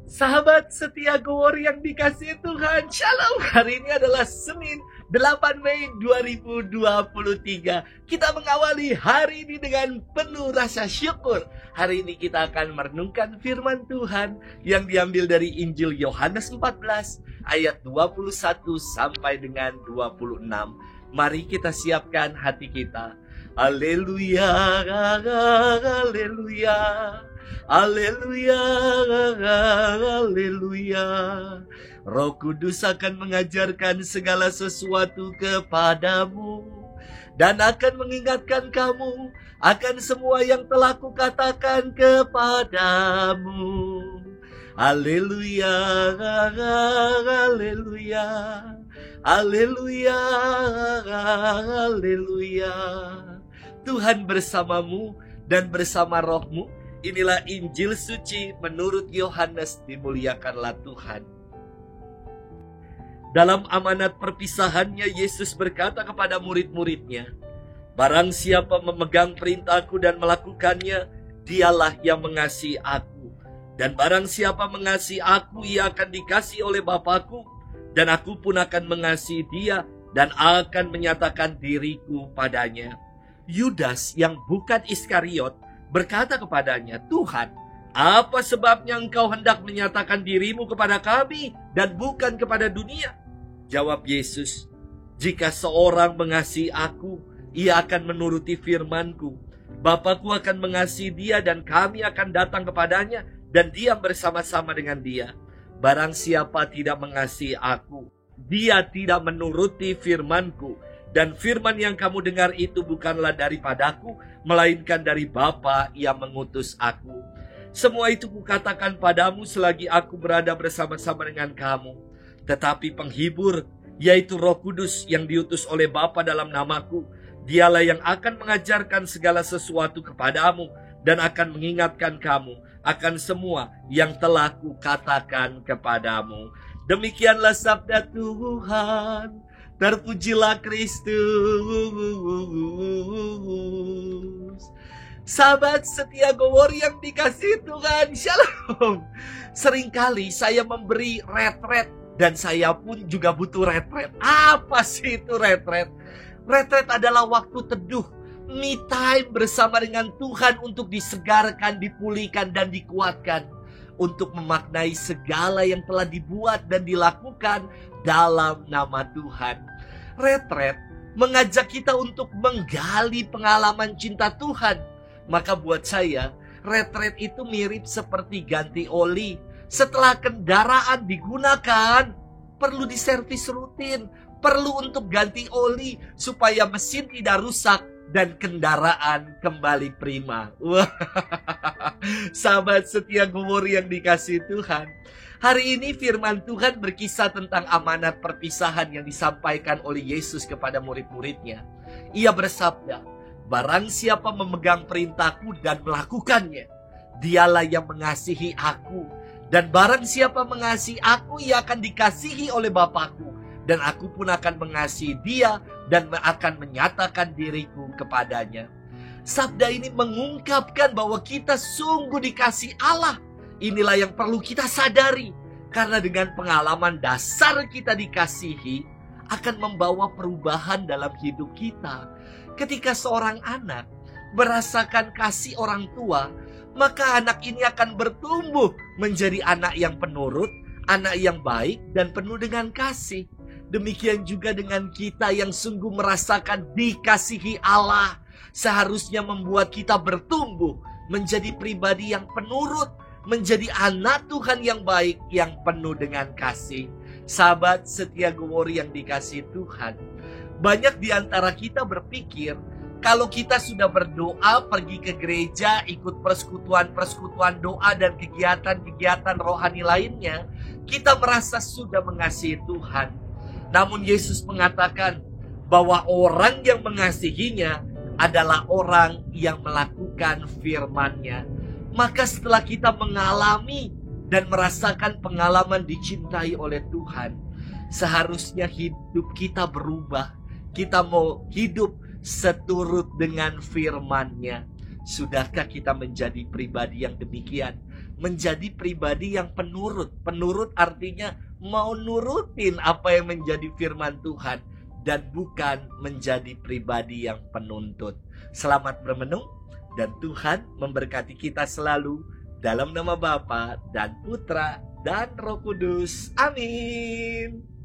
Sahabat setia Gowor yang dikasihi Tuhan, Shalom. Hari ini adalah Senin 8 Mei 2023. Kita mengawali hari ini dengan penuh rasa syukur. Hari ini kita akan merenungkan firman Tuhan yang diambil dari Injil Yohanes 14 ayat 21 sampai dengan 26. Mari kita siapkan hati kita. Haleluya, haleluya. Haleluya, haleluya. Roh Kudus akan mengajarkan segala sesuatu kepadamu dan akan mengingatkan kamu akan semua yang telah kukatakan kepadamu. Haleluya, haleluya. Haleluya, haleluya. Tuhan bersamamu dan bersama rohmu. Inilah Injil suci menurut Yohanes, dimuliakanlah Tuhan. Dalam amanat perpisahannya, Yesus berkata kepada murid-muridnya, barang siapa memegang perintahku dan melakukannya, dialah yang mengasihi aku. Dan barang siapa mengasihi aku, ia akan dikasihi oleh Bapa-Ku, dan aku pun akan mengasihi dia dan akan menyatakan diriku padanya. Yudas yang bukan Iskariot berkata kepadanya, Tuhan, apa sebabnya engkau hendak menyatakan dirimu kepada kami dan bukan kepada dunia? Jawab Yesus, jika seorang mengasihi aku, ia akan menuruti firman-Ku. Bapa-Ku akan mengasihi dia dan kami akan datang kepadanya dan diam bersama-sama dengan dia. Barang siapa tidak mengasihi aku, dia tidak menuruti firman-Ku. Dan firman yang kamu dengar itu bukanlah daripadaku, melainkan dari Bapa yang mengutus aku. Semua itu kukatakan padamu selagi aku berada bersama-sama dengan kamu. Tetapi penghibur, yaitu Roh Kudus yang diutus oleh Bapa dalam namaku, dialah yang akan mengajarkan segala sesuatu kepadamu dan akan mengingatkan kamu akan semua yang telah kukatakan kepadamu. Demikianlah sabda Tuhan. Terpujilah Kristus. Sahabat setia Gowor yang dikasihi Tuhan, Shalom. Seringkali saya memberi retret dan saya pun juga butuh retret. Apa sih itu retret? Retret adalah waktu teduh, me time bersama dengan Tuhan untuk disegarkan, dipulihkan dan dikuatkan, untuk memaknai segala yang telah dibuat dan dilakukan dalam nama Tuhan. Retret mengajak kita untuk menggali pengalaman cinta Tuhan. Maka buat saya, retret itu mirip seperti ganti oli. Setelah kendaraan digunakan, perlu diservis rutin, perlu untuk ganti oli supaya mesin tidak rusak dan kendaraan kembali prima. Wah, sahabat setia Gowor yang dikasihi Tuhan, hari ini firman Tuhan berkisah tentang amanat perpisahan yang disampaikan oleh Yesus kepada murid-muridnya. Ia bersabda, barang siapa memegang perintahku dan melakukannya, dialah yang mengasihi aku. Dan barang siapa mengasihi aku, ia akan dikasihi oleh Bapa-Ku. Dan aku pun akan mengasihi dia dan akan menyatakan diriku kepadanya. Sabda ini mengungkapkan bahwa kita sungguh dikasihi Allah. Inilah yang perlu kita sadari. Karena dengan pengalaman dasar kita dikasihi akan membawa perubahan dalam hidup kita. Ketika seorang anak merasakan kasih orang tua, maka anak ini akan bertumbuh menjadi anak yang penurut, anak yang baik dan penuh dengan kasih. Demikian juga dengan kita yang sungguh merasakan dikasihi Allah, seharusnya membuat kita bertumbuh menjadi pribadi yang penurut, menjadi anak Tuhan yang baik, yang penuh dengan kasih. Sahabat setia Gowor yang dikasihi Tuhan, banyak di antara kita berpikir, kalau kita sudah berdoa, pergi ke gereja, ikut persekutuan-persekutuan doa dan kegiatan-kegiatan rohani lainnya, kita merasa sudah mengasihi Tuhan. Namun Yesus mengatakan bahwa orang yang mengasihinya adalah orang yang melakukan firman-Nya. Maka setelah kita mengalami dan merasakan pengalaman dicintai oleh Tuhan, seharusnya hidup kita berubah. Kita mau hidup seturut dengan firman-Nya. Sudahkah kita menjadi pribadi yang demikian? menjadi pribadi yang penurut. Penurut artinya mau nurutin apa yang menjadi firman Tuhan dan bukan menjadi pribadi yang penuntut. Selamat bermenung dan Tuhan memberkati kita selalu dalam nama Bapa dan Putra dan Roh Kudus. Amin.